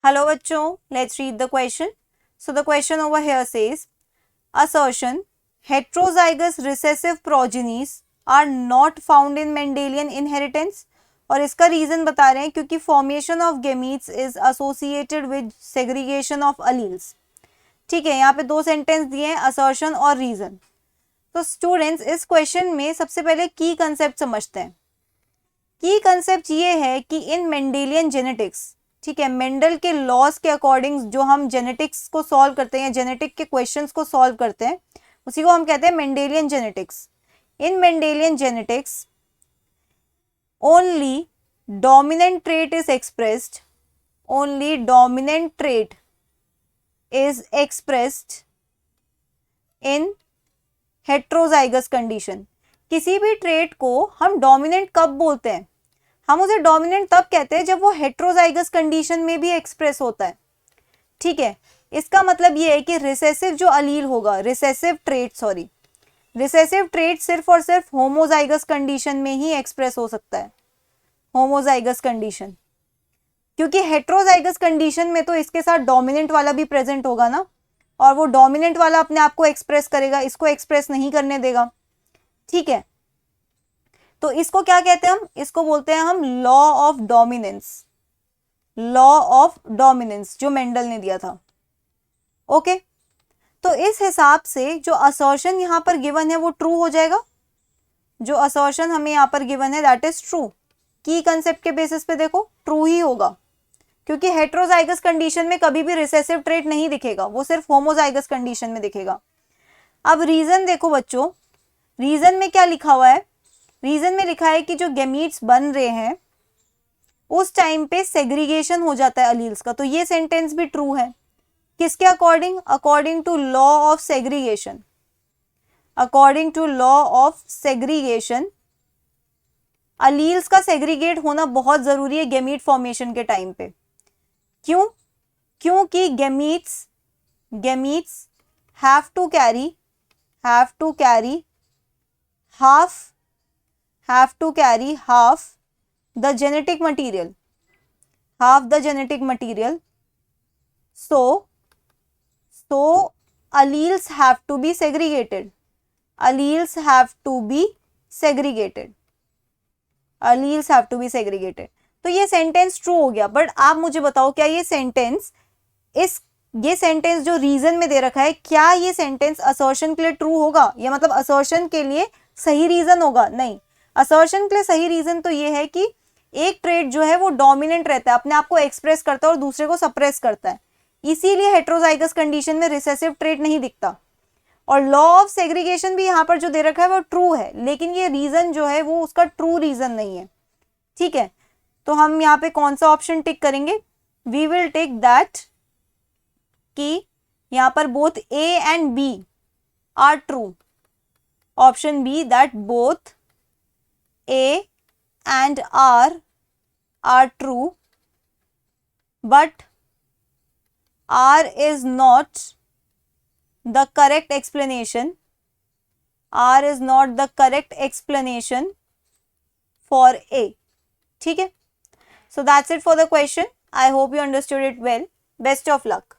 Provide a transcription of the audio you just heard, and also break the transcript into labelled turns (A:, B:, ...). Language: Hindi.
A: Hello bachcho, let's read the question. So the question over here says, assertion, heterozygous recessive progenies are not found in Mendelian inheritance. और इसका रीजन बता रहे हैं क्योंकि formation of gametes is associated with segregation of alleles. ठीक है, यहाँ पे दो सेंटेंस दिए हैं, असर्शन और रीजन. तो स्टूडेंट्स इस क्वेश्चन में सबसे पहले की कंसेप्ट समझते हैं. की कंसेप्ट ये है कि इन मेंडेलियन जेनेटिक्स, ठीक है, मेंडल के लॉज के अकॉर्डिंग जो हम जेनेटिक्स को सॉल्व करते हैं, जेनेटिक के क्वेश्चंस को सॉल्व करते हैं, उसी को हम कहते हैं Mendelian genetics. In Mendelian genetics only dominant trait is expressed, only dominant trait is expressed in heterozygous condition. किसी भी ट्रेट को हम डोमिनेंट कब बोलते हैं? हम उसे डोमिनेंट तब कहते हैं जब वो हेट्रोजाइगस कंडीशन में भी एक्सप्रेस होता है. ठीक है, इसका मतलब ये है कि रिसेसिव जो अलील होगा, रिसेसिव ट्रेट सिर्फ और सिर्फ होमोजाइगस कंडीशन में ही एक्सप्रेस हो सकता है. होमोजाइगस कंडीशन, क्योंकि हेट्रोजाइगस कंडीशन में तो इसके साथ डोमिनेंट वाला भी प्रेजेंट होगा ना, और वो डोमिनेंट वाला अपने आप को एक्सप्रेस करेगा, इसको एक्सप्रेस नहीं करने देगा. ठीक है, तो इसको क्या कहते हैं हम? इसको बोलते हैं हम law of dominance. Law of dominance जो मेंडल ने दिया था. ओके, तो इस हिसाब से जो असर्शन यहां पर गिवन है वो ट्रू हो जाएगा. जो असर्शन हमें यहां पर गिवन है दैट इज ट्रू. की कंसेप्ट के बेसिस पे देखो ट्रू ही होगा, क्योंकि हेट्रोजाइगस कंडीशन में कभी भी रिसेसिव ट्रेट नहीं दिखेगा, वो सिर्फ होमोजाइगस कंडीशन में दिखेगा. अब रीजन देखो बच्चों, रीजन में क्या लिखा हुआ है? रीजन में लिखा है कि जो गैमीट्स बन रहे हैं उस टाइम पे सेग्रीगेशन हो जाता है अलील्स का. तो ये सेंटेंस भी ट्रू है. किसके according? According to law of segregation. According to law of segregation alleles का सेग्रीगेट होना बहुत जरूरी है गैमीट फॉर्मेशन के टाइम पे. क्यों? क्योंकि gametes have to carry half the genetic material. So alleles have to be segregated. तो ये सेंटेंस ट्रू हो गया. बट आप मुझे बताओ, क्या ये सेंटेंस जो रीजन में दे रखा है, क्या ये सेंटेंस असर्शन के लिए ट्रू होगा? या मतलब असर्शन के लिए सही रीजन होगा? नहीं. असर्शन के लिए सही रीजन तो ये है कि एक ट्रेट जो है वो डोमिनेंट रहता है, अपने आप को एक्सप्रेस करता है और दूसरे को सप्रेस करता है. इसीलिए हेट्रोजाइगस कंडीशन में रिसेसिव ट्रेट नहीं दिखता. और लॉ ऑफ सेग्रीगेशन भी यहाँ पर जो दे रखा है वो ट्रू है, लेकिन ये रीजन जो है वो उसका ट्रू रीजन नहीं है. ठीक है, तो हम यहाँ पे कौन सा ऑप्शन टिक करेंगे? वी विल टिक दैट कि यहाँ पर both A and B are true. Option B, that both A and are true, but R is not the correct explanation. R is not the correct explanation for A. ठीक है? So that's it for the question. I hope you understood it well. Best of luck.